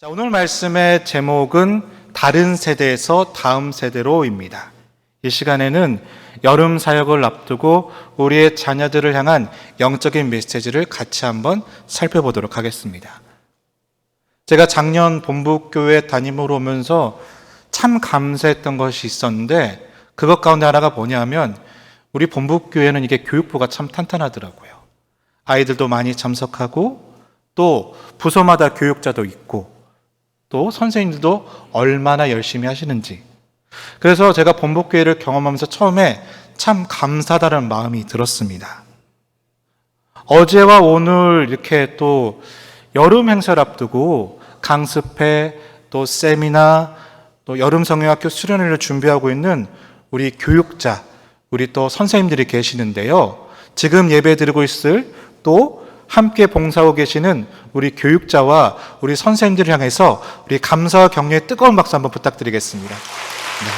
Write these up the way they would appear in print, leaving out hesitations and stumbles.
자, 오늘 말씀의 제목은 다른 세대에서 다음 세대로입니다. 이 시간에는 여름 사역을 앞두고 우리의 자녀들을 향한 영적인 메시지를 같이 한번 살펴보도록 하겠습니다. 제가 작년 본부교회 담임으로 오면서 참 감사했던 것이 있었는데 그것 가운데 하나가 뭐냐면 우리 본부교회는 이게 교육부가 참 탄탄하더라고요. 아이들도 많이 참석하고 또 부서마다 교육자도 있고 또 선생님들도 얼마나 열심히 하시는지. 그래서 제가 본복교회를 경험하면서 처음에 참 감사하다는 마음이 들었습니다. 어제와 오늘 이렇게 또 여름 행사를 앞두고 강습회, 또 세미나, 또 여름 성경학교 수련회를 준비하고 있는 우리 교육자, 우리 또 선생님들이 계시는데요. 지금 예배 드리고 있을 또 함께 봉사하고 계시는 우리 교육자와 우리 선생님들을 향해서 우리 감사와 격려의 뜨거운 박수 한번 부탁드리겠습니다. 네.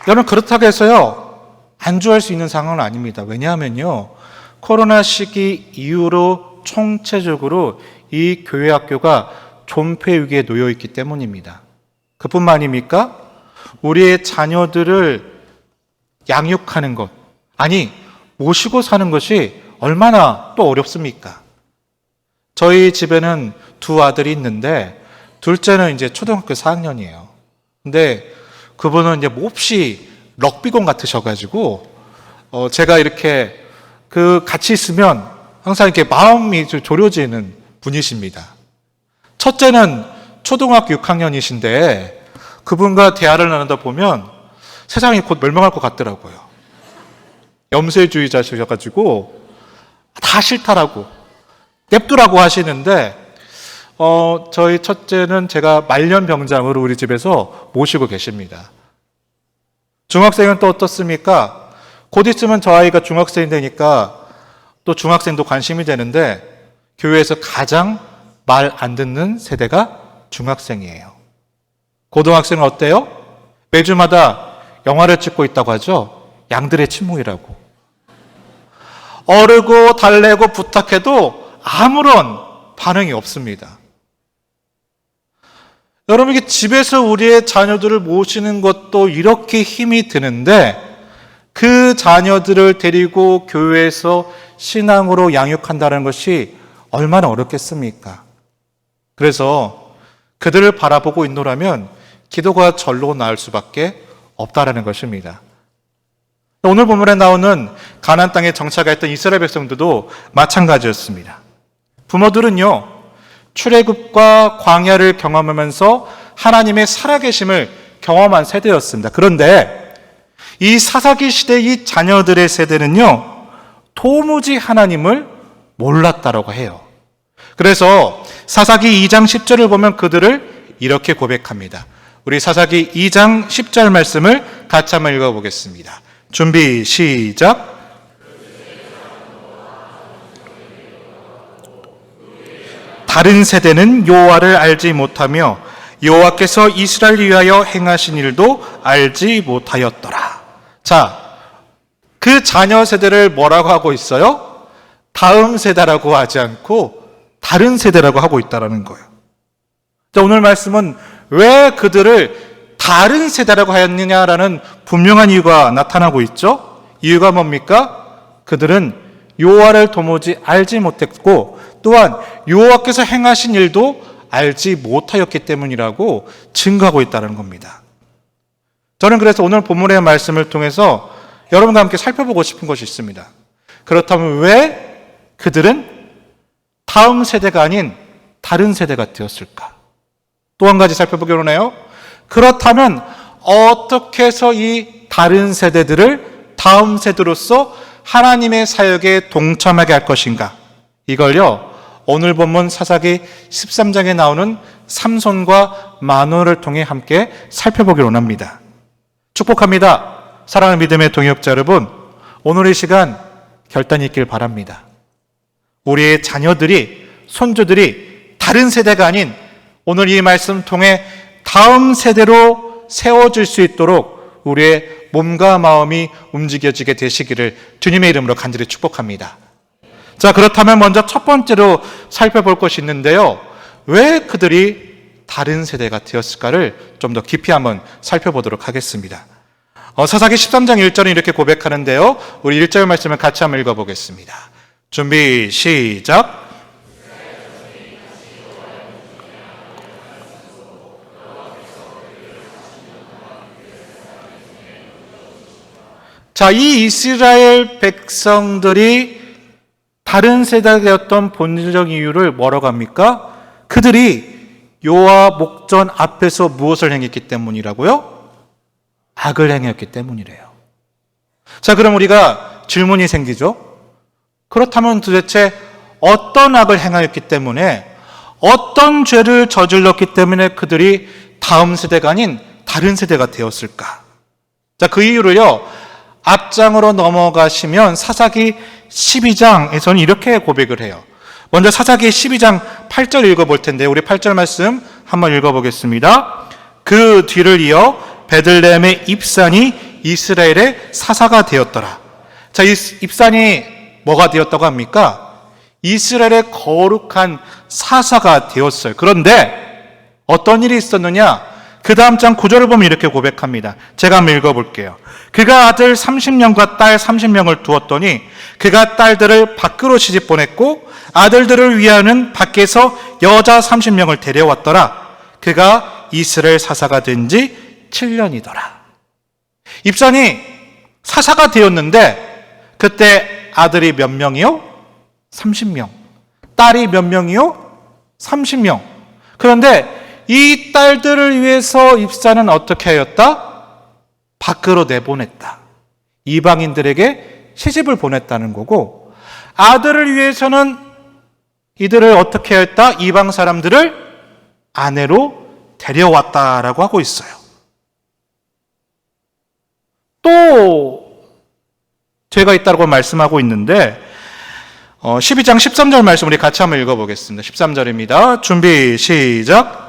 여러분, 그렇다고 해서요 안주할 수 있는 상황은 아닙니다. 왜냐하면요 코로나 시기 이후로 총체적으로 이 교회 학교가 존폐 위기에 놓여 있기 때문입니다. 그뿐만 아닙니까? 우리의 자녀들을 양육하는 것, 아니 모시고 사는 것이 얼마나 또 어렵습니까? 저희 집에는 두 아들이 있는데 둘째는 이제 초등학교 4학년이에요. 근데 그분은 이제 몹시 럭비공 같으셔가지고 제가 이렇게 같이 있으면 항상 이렇게 마음이 좀 졸여지는 분이십니다. 첫째는 초등학교 6학년이신데 그분과 대화를 나누다 보면 세상이 곧 멸망할 것 같더라고요. 염세주의자셔가지고 다 싫다라고 냅두라고 하시는데 저희 첫째는 제가 말년병장으로 우리 집에서 모시고 계십니다. 중학생은 또 어떻습니까? 곧 있으면 저 아이가 중학생이 되니까 또 중학생도 관심이 되는데 교회에서 가장 말 안 듣는 세대가 중학생이에요. 고등학생은 어때요? 매주마다 영화를 찍고 있다고 하죠. 양들의 침묵이라고. 어르고 달래고 부탁해도 아무런 반응이 없습니다. 여러분, 이게 집에서 우리의 자녀들을 모시는 것도 이렇게 힘이 드는데 그 자녀들을 데리고 교회에서 신앙으로 양육한다는 것이 얼마나 어렵겠습니까? 그래서 그들을 바라보고 있노라면 기도가 절로 나을 수밖에 없다라는 것입니다. 오늘 본문에 나오는 가나안 땅에 정착했던 이스라엘 백성들도 마찬가지였습니다. 부모들은요 출애굽과 광야를 경험하면서 하나님의 살아계심을 경험한 세대였습니다. 그런데 이 사사기 시대 이 자녀들의 세대는요 도무지 하나님을 몰랐다라고 해요. 그래서 사사기 2장 10절을 보면 그들을 이렇게 고백합니다. 우리 사사기 2장 10절 말씀을 같이 한번 읽어보겠습니다. 준비 시작. 다른 세대는 여호와를 알지 못하며 여호와께서 이스라엘을 위하여 행하신 일도 알지 못하였더라. 자, 그 자녀 세대를 뭐라고 하고 있어요? 다음 세대라고 하지 않고 다른 세대라고 하고 있다는 거예요. 자, 오늘 말씀은 왜 그들을 다른 세대라고 하였느냐라는 분명한 이유가 나타나고 있죠. 이유가 뭡니까? 그들은 여호와를 도무지 알지 못했고 또한 여호와께서 행하신 일도 알지 못하였기 때문이라고 증거하고 있다는 겁니다. 저는 그래서 오늘 본문의 말씀을 통해서 여러분과 함께 살펴보고 싶은 것이 있습니다. 그렇다면 왜 그들은 다음 세대가 아닌 다른 세대가 되었을까? 또 한 가지 살펴보기로 하네요. 그렇다면 어떻게 해서 이 다른 세대들을 다음 세대로서 하나님의 사역에 동참하게 할 것인가? 이걸요 오늘 본문 사사기 13장에 나오는 삼손과 마노를 통해 함께 살펴보기로 합니다. 축복합니다. 사랑하는 믿음의 동역자 여러분, 오늘 이 시간 결단이 있길 바랍니다. 우리의 자녀들이, 손주들이 다른 세대가 아닌 오늘 이 말씀 통해 다음 세대로 세워질 수 있도록 우리의 몸과 마음이 움직여지게 되시기를 주님의 이름으로 간절히 축복합니다. 자, 그렇다면 먼저 첫 번째로 살펴볼 것이 있는데요. 왜 그들이 다른 세대가 되었을까를 좀 더 깊이 한번 살펴보도록 하겠습니다. 사사기 13장 1절은 이렇게 고백하는데요. 우리 1절 말씀을 같이 한번 읽어보겠습니다. 준비, 시작. 자, 이 이스라엘 백성들이 다른 세대가 되었던 본질적 이유를 뭐라고 합니까? 그들이 여호와 목전 앞에서 무엇을 행했기 때문이라고요? 악을 행했기 때문이래요. 자, 그럼 우리가 질문이 생기죠? 그렇다면 도대체 어떤 악을 행하였기 때문에, 어떤 죄를 저질렀기 때문에 그들이 다음 세대가 아닌 다른 세대가 되었을까? 자, 그 이유를요, 앞장으로 넘어가시면 사사기 12장에서는 이렇게 고백을 해요. 먼저 사사기 12장 8절 읽어볼 텐데, 우리 8절 말씀 한번 읽어보겠습니다. 그 뒤를 이어 베들레헴의 입산이 이스라엘의 사사가 되었더라. 자, 이 입산이 뭐가 되었다고 합니까? 이스라엘의 거룩한 사사가 되었어요. 그런데 어떤 일이 있었느냐? 그 다음 장 9절을 보면 이렇게 고백합니다. 제가 한번 읽어볼게요. 그가 아들 30명과 딸 30명을 두었더니 그가 딸들을 밖으로 시집 보냈고 아들들을 위하는 밖에서 여자 30명을 데려왔더라. 그가 이스라엘 사사가 된 지 7년이더라. 입산이 사사가 되었는데 그때 아들이 몇 명이요? 30명. 딸이 몇 명이요? 30명. 그런데 이 딸들을 위해서 입산은 어떻게 하였다? 밖으로 내보냈다. 이방인들에게 시집을 보냈다는 거고, 아들을 위해서는 이들을 어떻게 했다? 이방 사람들을 아내로 데려왔다라고 하고 있어요. 또 죄가 있다고 말씀하고 있는데 12장 13절 말씀 우리 같이 한번 읽어보겠습니다. 13절입니다. 준비, 시작.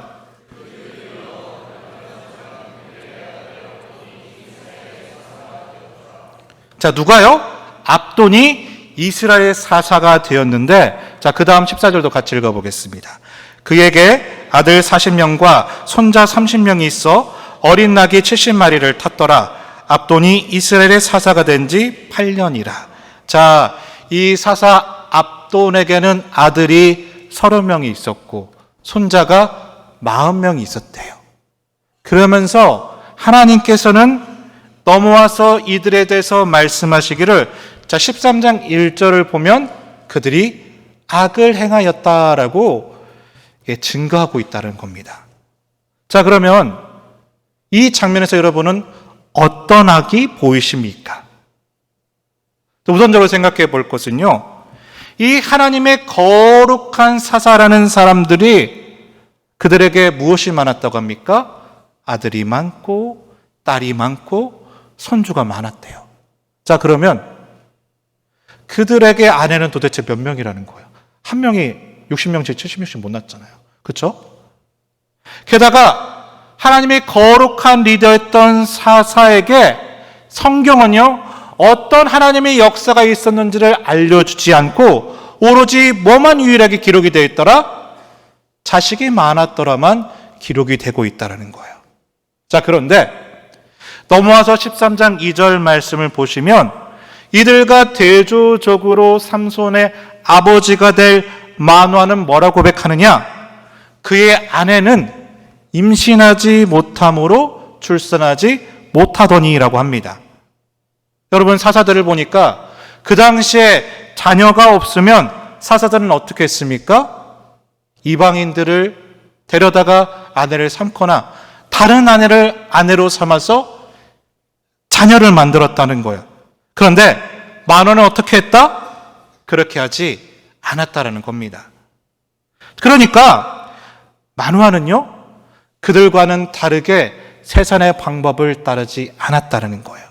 자, 누가요? 압돈이 이스라엘 사사가 되었는데, 자, 그 다음 14절도 같이 읽어보겠습니다. 그에게 아들 40명과 손자 30명이 있어 어린 낙이 70마리를 탔더라. 압돈이 이스라엘의 사사가 된 지 8년이라. 자, 이 사사 압돈에게는 아들이 30명이 있었고 손자가 40명이 있었대요. 그러면서 하나님께서는 넘어와서 이들에 대해서 말씀하시기를, 자, 13장 1절을 보면 그들이 악을 행하였다라고 증거하고 있다는 겁니다. 자, 그러면 이 장면에서 여러분은 어떤 악이 보이십니까? 우선적으로 생각해 볼 것은요, 이 하나님의 거룩한 사사라는 사람들이 그들에게 무엇이 많았다고 합니까? 아들이 많고 딸이 많고 손주가 많았대요. 자, 그러면 그들에게 아내는 도대체 몇 명이라는 거예요? 한 명이 60명씩 70명씩 못 낳았잖아요. 그렇죠? 게다가 하나님의 거룩한 리더였던 사사에게 성경은요, 어떤 하나님의 역사가 있었는지를 알려주지 않고 오로지 뭐만 유일하게 기록이 되어 있더라? 자식이 많았더라만 기록이 되고 있다는 거예요. 자, 그런데 넘어와서 13장 2절 말씀을 보시면 이들과 대조적으로 삼손의 아버지가 될 마노아는 뭐라고 고백하느냐? 그의 아내는 임신하지 못함으로 출산하지 못하더니라고 합니다. 여러분, 사사들을 보니까 그 당시에 자녀가 없으면 사사들은 어떻게 했습니까? 이방인들을 데려다가 아내를 삼거나 다른 아내를 아내로 삼아서 자녀를 만들었다는 거예요. 그런데 마노아는 어떻게 했다? 그렇게 하지 않았다라는 겁니다. 그러니까 마노아는요, 그들과는 다르게 세상의 방법을 따르지 않았다는 거예요.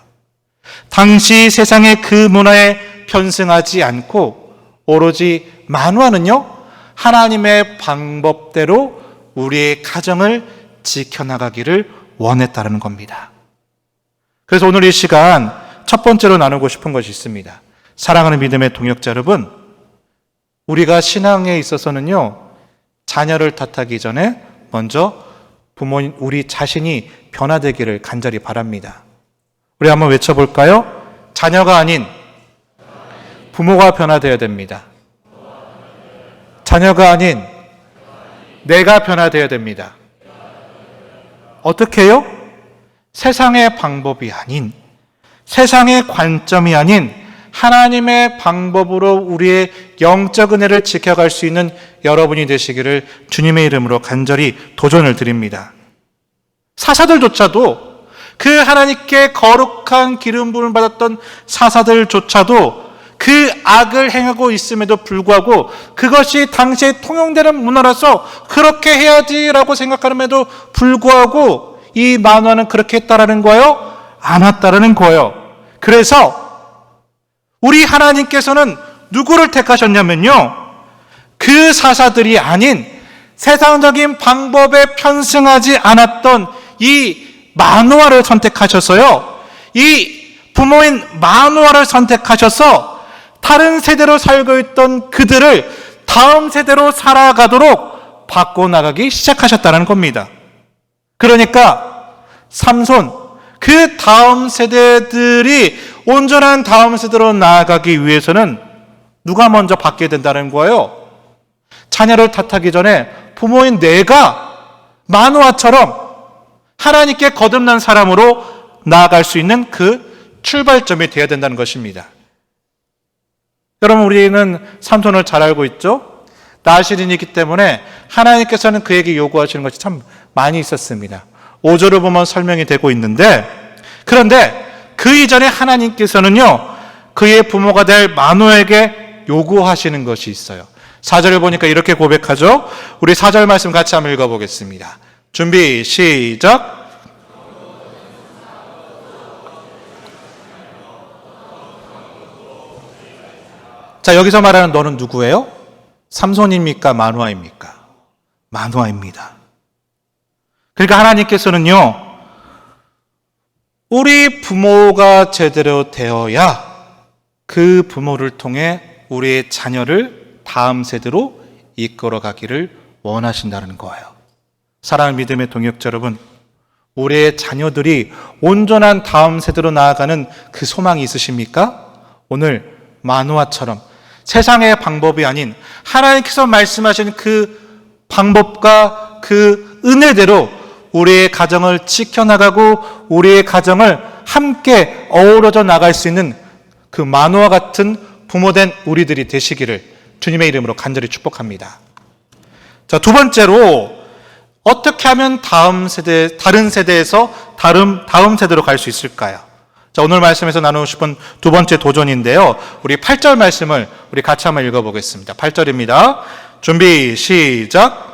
당시 세상의 그 문화에 편승하지 않고 오로지 마노아는요, 하나님의 방법대로 우리의 가정을 지켜나가기를 원했다는 겁니다. 그래서 오늘 이 시간 첫 번째로 나누고 싶은 것이 있습니다. 사랑하는 믿음의 동역자 여러분, 우리가 신앙에 있어서는요, 자녀를 탓하기 전에 먼저 부모님, 우리 자신이 변화되기를 간절히 바랍니다. 우리 한번 외쳐볼까요? 자녀가 아닌 부모가 변화되어야 됩니다. 자녀가 아닌 내가 변화되어야 됩니다. 어떻게 해요? 세상의 방법이 아닌, 세상의 관점이 아닌 하나님의 방법으로 우리의 영적 은혜를 지켜갈 수 있는 여러분이 되시기를 주님의 이름으로 간절히 도전을 드립니다. 사사들조차도, 그 하나님께 거룩한 기름 부음을 받았던 사사들조차도 그 악을 행하고 있음에도 불구하고 그것이 당시에 통용되는 문화라서 그렇게 해야지라고 생각함에도 불구하고 이 만화는 그렇게 했다라는 거예요? 안 했다라는 거예요. 그래서 우리 하나님께서는 누구를 택하셨냐면요, 그 사사들이 아닌 세상적인 방법에 편승하지 않았던 이 마노아를 선택하셔서요, 이 부모인 마노아를 선택하셔서 다른 세대로 살고 있던 그들을 다음 세대로 살아가도록 바꿔나가기 시작하셨다는 겁니다. 그러니까 삼손, 그 다음 세대들이 온전한 다음 세대로 나아가기 위해서는 누가 먼저 받게 된다는 거예요? 자녀를 탓하기 전에 부모인 내가 마노아처럼 하나님께 거듭난 사람으로 나아갈 수 있는 그 출발점이 되어야 된다는 것입니다. 여러분, 우리는 삼손을 잘 알고 있죠? 나실인이기 때문에 하나님께서는 그에게 요구하시는 것이 참 많이 있었습니다. 5절을 보면 설명이 되고 있는데, 그런데 그 이전에 하나님께서는요, 그의 부모가 될 마노에게 요구하시는 것이 있어요. 4절을 보니까 이렇게 고백하죠. 우리 4절 말씀 같이 한번 읽어보겠습니다. 준비, 시작. 자, 여기서 말하는 너는 누구예요? 삼손입니까? 마노아입니까? 마노아입니다. 그러니까 하나님께서는요, 우리 부모가 제대로 되어야 그 부모를 통해 우리의 자녀를 다음 세대로 이끌어 가기를 원하신다는 거예요. 사랑하는 믿음의 동역자 여러분, 우리의 자녀들이 온전한 다음 세대로 나아가는 그 소망이 있으십니까? 오늘 마노아처럼 세상의 방법이 아닌 하나님께서 말씀하신 그 방법과 그 은혜대로 우리의 가정을 지켜나가고 우리의 가정을 함께 어우러져 나갈 수 있는 그 마노아 같은 부모된 우리들이 되시기를 주님의 이름으로 간절히 축복합니다. 자, 두 번째로 어떻게 하면 다른 세대에서 다음 세대로 갈 수 있을까요? 자, 오늘 말씀에서 나누고 싶은 두 번째 도전인데요. 우리 8절 말씀을 우리 같이 한번 읽어보겠습니다. 8절입니다. 준비, 시작.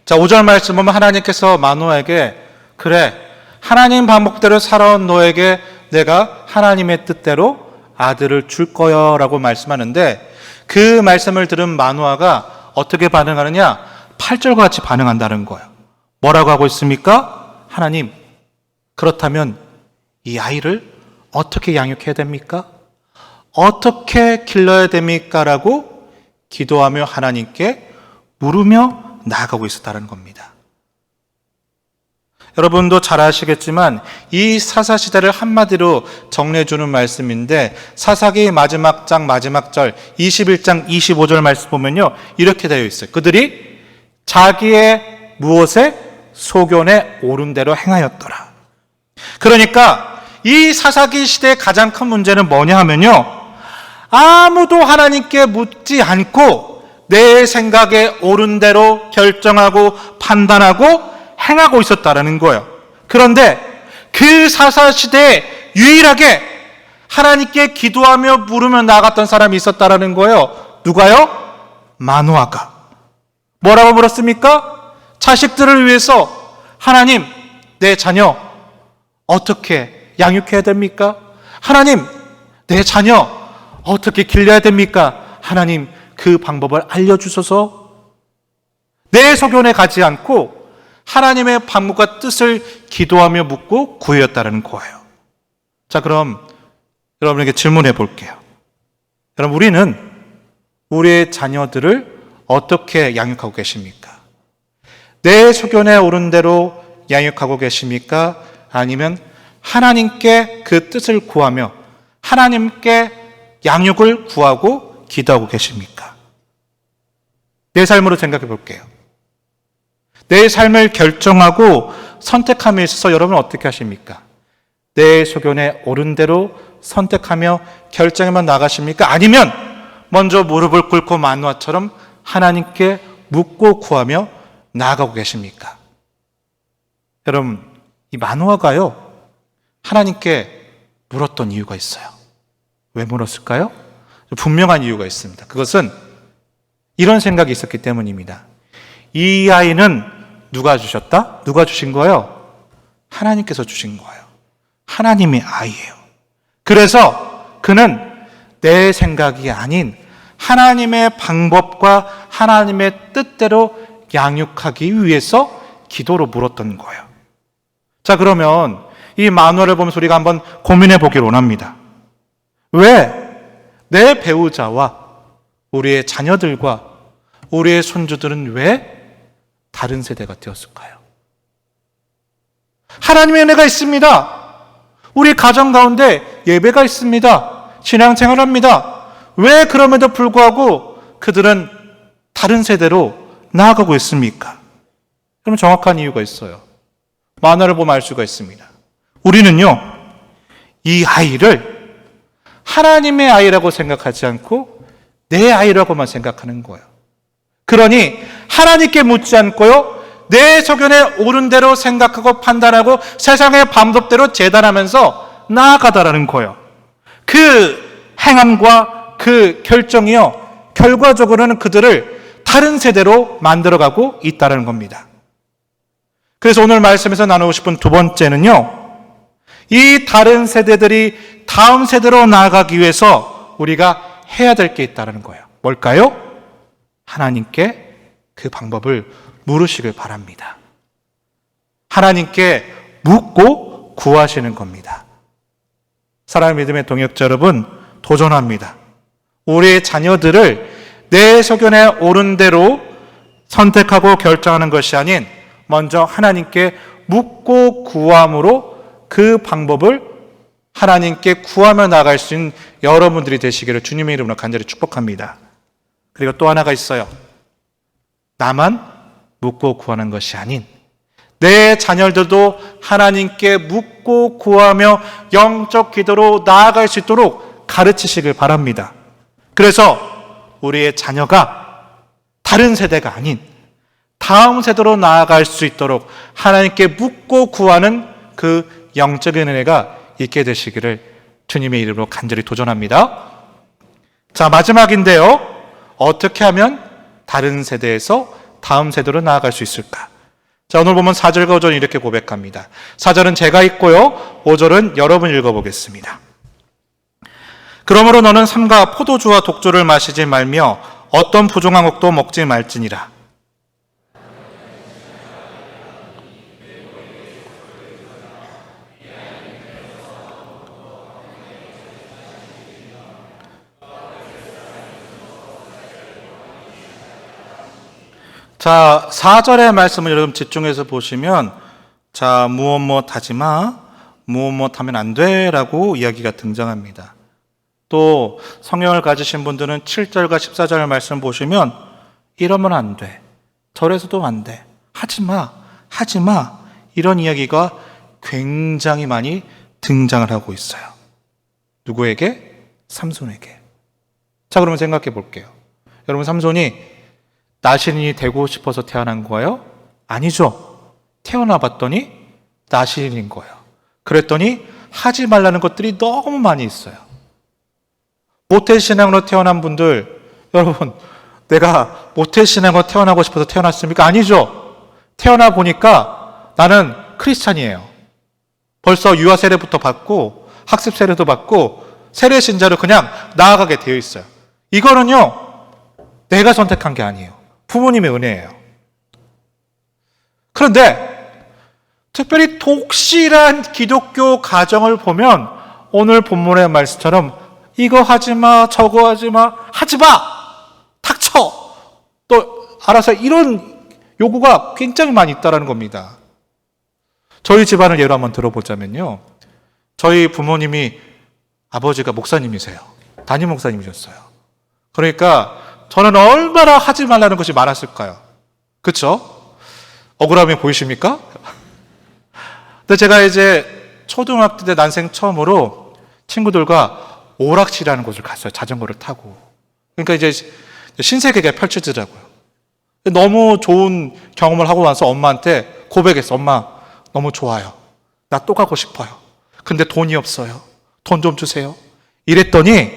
자, 5절 말씀 보면 하나님께서 마노아에게 그래, 하나님 방법대로 살아온 너에게 내가 하나님의 뜻대로 아들을 줄 거야 라고 말씀하는데, 그 말씀을 들은 마노아가 어떻게 반응하느냐? 8절과 같이 반응한다는 거예요. 뭐라고 하고 있습니까? 하나님, 그렇다면 이 아이를 어떻게 양육해야 됩니까? 어떻게 길러야 됩니까? 라고 기도하며 하나님께 물으며 나아가고 있었다는 겁니다. 여러분도 잘 아시겠지만 이 사사시대를 한마디로 정리해주는 말씀인데, 사사기 마지막 장 마지막 절 21장 25절 말씀 보면요, 이렇게 되어 있어요. 그들이 자기의 무엇에 소견에 옳은 대로 행하였더라. 그러니까 이 사사기 시대의 가장 큰 문제는 뭐냐 하면요, 아무도 하나님께 묻지 않고 내 생각에 옳은 대로 결정하고 판단하고 행하고 있었다라는 거예요. 그런데 그 사사시대에 유일하게 하나님께 기도하며 물으며 나아갔던 사람이 있었다라는 거예요. 누가요? 마노아가. 뭐라고 물었습니까? 자식들을 위해서 하나님, 내 자녀 어떻게 양육해야 됩니까? 하나님, 내 자녀 어떻게 길러야 됩니까? 하나님, 그 방법을 알려주소서 내 소견에 가지 않고 하나님의 방법과 뜻을 기도하며 묻고 구했다는 거예요. 자, 그럼 여러분에게 질문해 볼게요. 여러분, 우리는 우리의 자녀들을 어떻게 양육하고 계십니까? 내 소견에 오른 대로 양육하고 계십니까? 아니면 하나님께 그 뜻을 구하며 하나님께 양육을 구하고 기도하고 계십니까? 내 삶으로 생각해 볼게요. 내 삶을 결정하고 선택함에 있어서 여러분은 어떻게 하십니까? 내 소견에 옳은 대로 선택하며 결정하며 나가십니까? 아니면 먼저 무릎을 꿇고 만화처럼 하나님께 묻고 구하며 나아가고 계십니까? 여러분, 이 만화가요, 하나님께 물었던 이유가 있어요. 왜 물었을까요? 분명한 이유가 있습니다. 그것은 이런 생각이 있었기 때문입니다. 이 아이는 누가 주셨다? 누가 주신 거예요? 하나님께서 주신 거예요. 하나님의 아이예요. 그래서 그는 내 생각이 아닌 하나님의 방법과 하나님의 뜻대로 양육하기 위해서 기도로 물었던 거예요. 자, 그러면 이 만화를 보면서 우리가 한번 고민해 보기를 원합니다. 왜 내 배우자와 우리의 자녀들과 우리의 손주들은 왜 다른 세대가 되었을까요? 하나님의 은혜가 있습니다. 우리 가정 가운데 예배가 있습니다. 신앙생활을 합니다. 왜 그럼에도 불구하고 그들은 다른 세대로 나아가고 있습니까? 그럼 정확한 이유가 있어요. 만화를 보면 알 수가 있습니다. 우리는요, 이 아이를 하나님의 아이라고 생각하지 않고 내 아이라고만 생각하는 거예요. 그러니 하나님께 묻지 않고요, 내 소견에 옳은 대로 생각하고 판단하고 세상의 방법대로 재단하면서 나아가다라는 거예요. 그 행함과 그 결정이요, 결과적으로는 그들을 다른 세대로 만들어가고 있다는 겁니다. 그래서 오늘 말씀에서 나누고 싶은 두 번째는요, 이 다른 세대들이 다음 세대로 나아가기 위해서 우리가 해야 될 게 있다는 거예요. 뭘까요? 하나님께 그 방법을 물으시길 바랍니다. 하나님께 묻고 구하시는 겁니다. 사랑하는 믿음의 동역자 여러분, 도전합니다. 우리의 자녀들을 내 소견에 옳은 대로 선택하고 결정하는 것이 아닌 먼저 하나님께 묻고 구함으로 그 방법을 하나님께 구하며 나갈 수 있는 여러분들이 되시기를 주님의 이름으로 간절히 축복합니다. 그리고 또 하나가 있어요. 나만 묻고 구하는 것이 아닌 내 자녀들도 하나님께 묻고 구하며 영적 기도로 나아갈 수 있도록 가르치시길 바랍니다. 그래서 우리의 자녀가 다른 세대가 아닌 다음 세대로 나아갈 수 있도록 하나님께 묻고 구하는 그 영적인 은혜가 있게 되시기를 주님의 이름으로 간절히 도전합니다. 자, 마지막인데요. 어떻게 하면 다른 세대에서 다음 세대로 나아갈 수 있을까? 자, 오늘 보면 4절과 5절은 이렇게 고백합니다. 4절은 제가 읽고요, 5절은 여러분 읽어보겠습니다. 그러므로 너는 삼가 포도주와 독주를 마시지 말며 어떤 부정한 곡도 먹지 말지니라. 자, 4절의 말씀을 여러분 집중해서 보시면, 자, 무엇 하지 마, 무엇 하면 안 돼 라고 이야기가 등장합니다. 또 성경을 가지신 분들은 7절과 14절 말씀 보시면 이러면 안 돼, 저래서도 안 돼, 하지 마 이런 이야기가 굉장히 많이 등장을 하고 있어요. 누구에게? 삼손에게. 자, 그러면 생각해 볼게요. 여러분, 삼손이 나시린이 되고 싶어서 태어난 거예요? 아니죠. 태어나 봤더니 나시린인 거예요. 그랬더니 하지 말라는 것들이 너무 많이 있어요. 모태신앙으로 태어난 분들, 여러분, 내가 모태신앙으로 태어나고 싶어서 태어났습니까? 아니죠. 태어나 보니까 나는 크리스찬이에요. 벌써 유아 세례부터 받고 학습 세례도 받고 세례 신자로 그냥 나아가게 되어 있어요. 이거는요, 내가 선택한 게 아니에요. 부모님의 은혜예요. 그런데 특별히 독실한 기독교 가정을 보면 오늘 본문의 말씀처럼 이거 하지 마, 저거 하지 마, 하지 마! 닥쳐! 또 알아서 이런 요구가 굉장히 많이 있다는 겁니다. 저희 집안을 예로 한번 들어보자면요. 저희 부모님이 아버지가 목사님이세요. 담임 목사님이셨어요. 그러니까 저는 얼마나 하지 말라는 것이 많았을까요? 그렇죠? 억울함이 보이십니까? 근데 제가 이제 초등학교 때 난생 처음으로 친구들과 오락실이라는 곳을 갔어요. 자전거를 타고. 그러니까 이제 신세계가 펼쳐지더라고요. 너무 좋은 경험을 하고 나서 엄마한테 고백했어. 엄마, 너무 좋아요. 나 또 가고 싶어요. 근데 돈이 없어요. 돈 좀 주세요. 이랬더니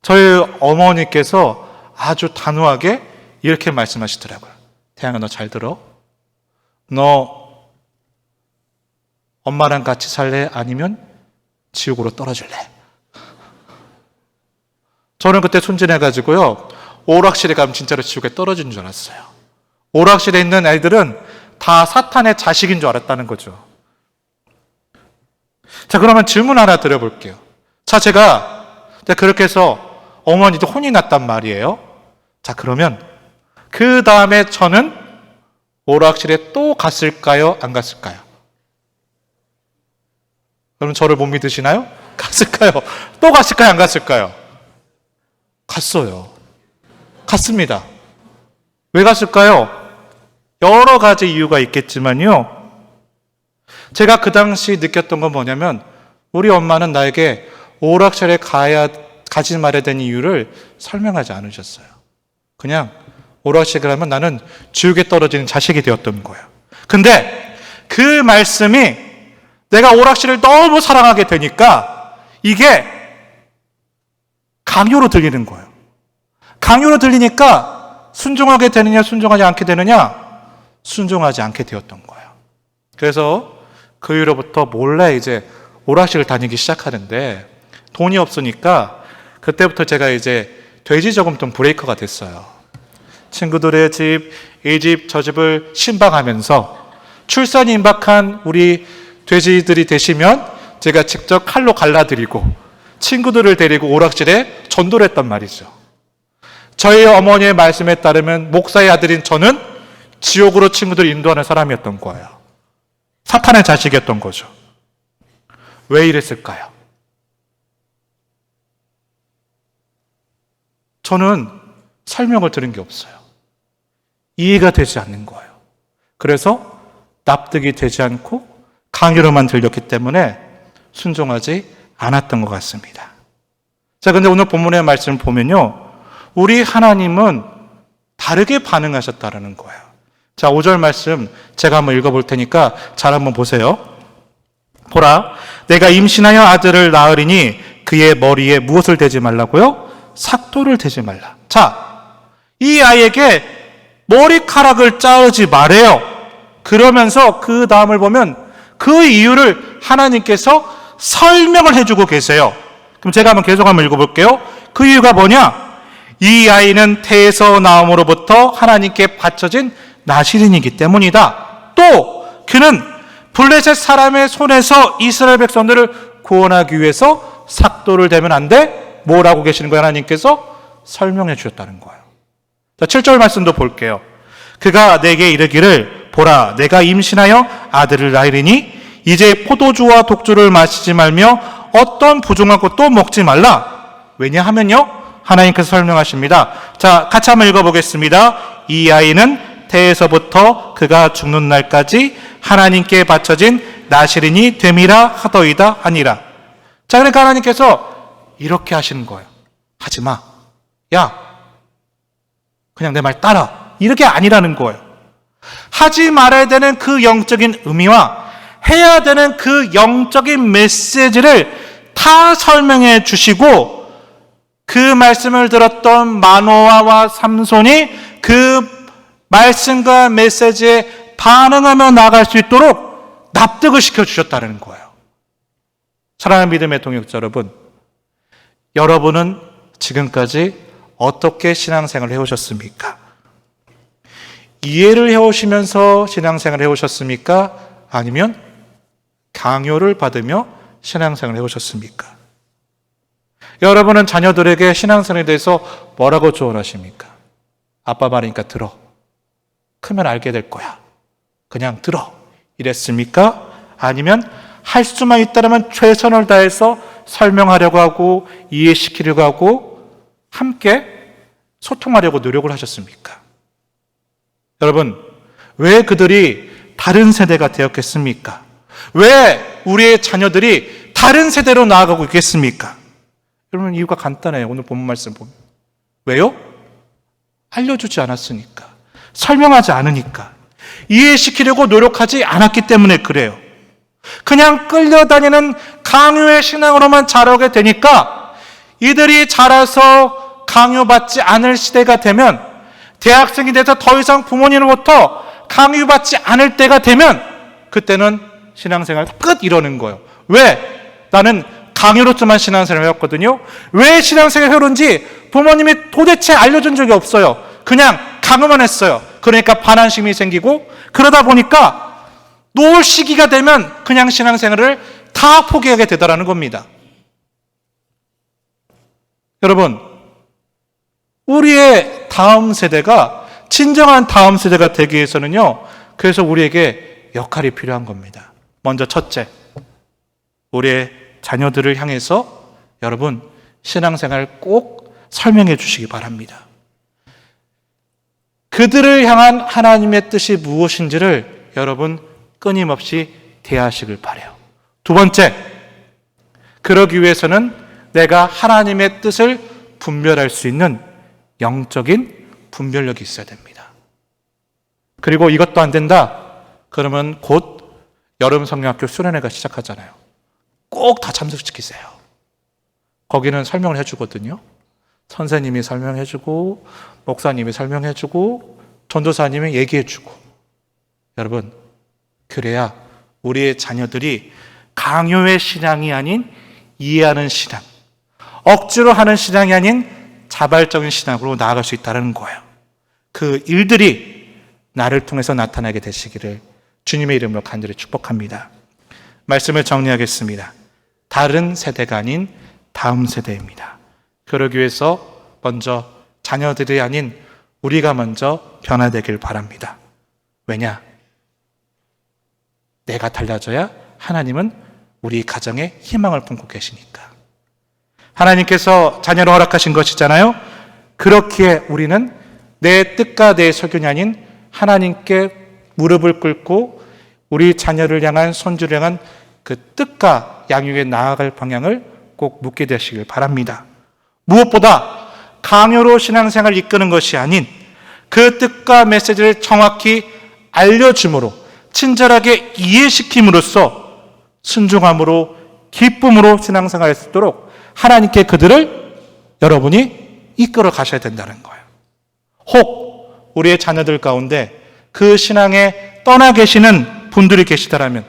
저희 어머니께서 아주 단호하게 이렇게 말씀하시더라고요. 태양아, 너 잘 들어? 너 엄마랑 같이 살래? 아니면 지옥으로 떨어질래? 저는 그때 순진해가지고요, 오락실에 가면 진짜로 지옥에 떨어지는 줄 알았어요. 오락실에 있는 애들은 다 사탄의 자식인 줄 알았다는 거죠. 자, 그러면 질문 하나 드려볼게요. 자, 제가 그렇게 해서 어머니도 혼이 났단 말이에요. 자, 그러면 그 다음에 저는 오락실에 또 갔을까요? 안 갔을까요? 그럼 저를 못 믿으시나요? 갔을까요? 또 갔을까요? 안 갔을까요? 갔어요. 갔습니다. 왜 갔을까요? 여러 가지 이유가 있겠지만요. 제가 그 당시 느꼈던 건 뭐냐면 우리 엄마는 나에게 오락실에 가지 말아야 되는 이유를 설명하지 않으셨어요. 그냥 오락실에 가면 나는 지옥에 떨어지는 자식이 되었던 거예요. 근데 그 말씀이 내가 오락실을 너무 사랑하게 되니까 이게 강요로 들리는 거예요. 강요로 들리니까 순종하게 되느냐 순종하지 않게 되느냐, 순종하지 않게 되었던 거예요. 그래서 그 이후로부터 몰래 이제 오락실을 다니기 시작하는데 돈이 없으니까 그때부터 제가 이제 돼지 저금통 브레이커가 됐어요. 친구들의 집, 이 집, 저 집을 신방하면서 출산이 임박한 우리 돼지들이 되시면 제가 직접 칼로 갈라드리고 친구들을 데리고 오락실에 전도를 했단 말이죠. 저희 어머니의 말씀에 따르면 목사의 아들인 저는 지옥으로 친구들을 인도하는 사람이었던 거예요. 사탄의 자식이었던 거죠. 왜 이랬을까요? 저는 설명을 들은 게 없어요. 이해가 되지 않는 거예요. 그래서 납득이 되지 않고 강요로만 들렸기 때문에 순종하지 않았던 것 같습니다. 자, 근데 오늘 본문의 말씀을 보면요, 우리 하나님은 다르게 반응하셨다라는 거예요. 자, 5절 말씀 제가 한번 읽어볼 테니까 잘 한번 보세요. 보라, 내가 임신하여 아들을 낳으리니 그의 머리에 무엇을 대지 말라고요? 삭도를 대지 말라. 자, 이 아이에게 머리카락을 자르지 말아요. 그러면서 그 다음을 보면 그 이유를 하나님께서 설명을 해주고 계세요. 그럼 제가 계속 한번 읽어볼게요. 그 이유가 뭐냐? 이 아이는 태에서 나옴으로부터 하나님께 바쳐진 나실인이기 때문이다. 또 그는 블레셋 사람의 손에서 이스라엘 백성들을 구원하기 위해서 삭도를 대면 안 돼. 뭐라고 계시는 거예요? 하나님께서 설명해 주셨다는 거예요. 자, 7절 말씀도 볼게요. 그가 내게 이르기를 보라, 내가 임신하여 아들을 낳으리니 이제 포도주와 독주를 마시지 말며 어떤 부정한 것도 먹지 말라. 왜냐하면요, 하나님께서 설명하십니다. 자, 같이 한번 읽어보겠습니다. 이 아이는 태에서부터 그가 죽는 날까지 하나님께 바쳐진 나실인이 됨이라 하더이다 하니라. 자, 그러니까 하나님께서 이렇게 하시는 거예요. 하지 마. 야, 그냥 내 말 따라. 이렇게 아니라는 거예요. 하지 말아야 되는 그 영적인 의미와 해야 되는 그 영적인 메시지를 다 설명해 주시고, 그 말씀을 들었던 마노아와 삼손이 그 말씀과 메시지에 반응하며 나갈 수 있도록 납득을 시켜주셨다는 거예요. 사랑하는 믿음의 동역자 여러분, 여러분은 지금까지 어떻게 신앙생활을 해오셨습니까? 이해를 해오시면서 신앙생활을 해오셨습니까? 아니면 강요를 받으며 신앙생활을 해오셨습니까? 여러분은 자녀들에게 신앙생활에 대해서 뭐라고 조언하십니까? 아빠 말이니까 들어. 크면 알게 될 거야. 그냥 들어. 이랬습니까? 아니면 할 수만 있다면 최선을 다해서 설명하려고 하고 이해시키려고 하고 함께 소통하려고 노력을 하셨습니까? 여러분, 왜 그들이 다른 세대가 되었겠습니까? 왜 우리의 자녀들이 다른 세대로 나아가고 있겠습니까? 여러분, 이유가 간단해요. 오늘 본문 말씀 보면. 왜요? 알려주지 않았으니까. 설명하지 않으니까. 이해시키려고 노력하지 않았기 때문에 그래요. 그냥 끌려다니는 강요의 신앙으로만 자라게 되니까 이들이 자라서 강요받지 않을 시대가 되면, 대학생이 돼서 더 이상 부모님으로부터 강요받지 않을 때가 되면 그때는 신앙생활 끝 이러는 거예요. 왜? 나는 강요로서만 신앙생활을 해왔거든요. 왜 신앙생활을 해오는지 부모님이 도대체 알려준 적이 없어요. 그냥 강요만 했어요. 그러니까 반항심이 생기고, 그러다 보니까 놓을 시기가 되면 그냥 신앙생활을 다 포기하게 되더라는 겁니다. 여러분, 우리의 다음 세대가 진정한 다음 세대가 되기 위해서는요, 그래서 우리에게 역할이 필요한 겁니다. 먼저 첫째, 우리의 자녀들을 향해서 여러분 신앙생활 꼭 설명해 주시기 바랍니다. 그들을 향한 하나님의 뜻이 무엇인지를 여러분 끊임없이 대하시길 바라요. 두 번째, 그러기 위해서는 내가 하나님의 뜻을 분별할 수 있는 영적인 분별력이 있어야 됩니다. 그리고 이것도 안 된다 그러면 곧 여름 성경학교 수련회가 시작하잖아요. 꼭 다 참석시키세요. 거기는 설명을 해주거든요. 선생님이 설명해주고, 목사님이 설명해주고, 전도사님이 얘기해주고. 여러분, 그래야 우리의 자녀들이 강요의 신앙이 아닌 이해하는 신앙, 억지로 하는 신앙이 아닌 자발적인 신앙으로 나아갈 수 있다는 거예요. 그 일들이 나를 통해서 나타나게 되시기를 주님의 이름으로 간절히 축복합니다. 말씀을 정리하겠습니다. 다른 세대가 아닌 다음 세대입니다. 그러기 위해서 먼저 자녀들이 아닌 우리가 먼저 변화되길 바랍니다. 왜냐? 내가 달라져야 하나님은 우리 가정에 희망을 품고 계시니까. 하나님께서 자녀를 허락하신 것이잖아요. 그렇기에 우리는 내 뜻과 내 소견이 아닌 하나님께 무릎을 꿇고 우리 자녀를 향한, 손주를 향한 그 뜻과 양육에 나아갈 방향을 꼭 묻게 되시길 바랍니다. 무엇보다 강요로 신앙생활을 이끄는 것이 아닌 그 뜻과 메시지를 정확히 알려줌으로, 친절하게 이해시킴으로써 순종함으로, 기쁨으로 신앙생활할 수 있도록 하나님께 그들을 여러분이 이끌어 가셔야 된다는 거예요. 혹 우리의 자녀들 가운데 그 신앙에 떠나 계시는 분들이 계시다라면,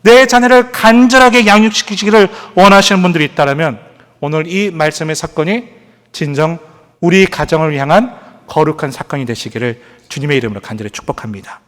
내 자녀를 간절하게 양육시키시기를 원하시는 분들이 있다라면 오늘 이 말씀의 사건이 진정 우리 가정을 향한 거룩한 사건이 되시기를 주님의 이름으로 간절히 축복합니다.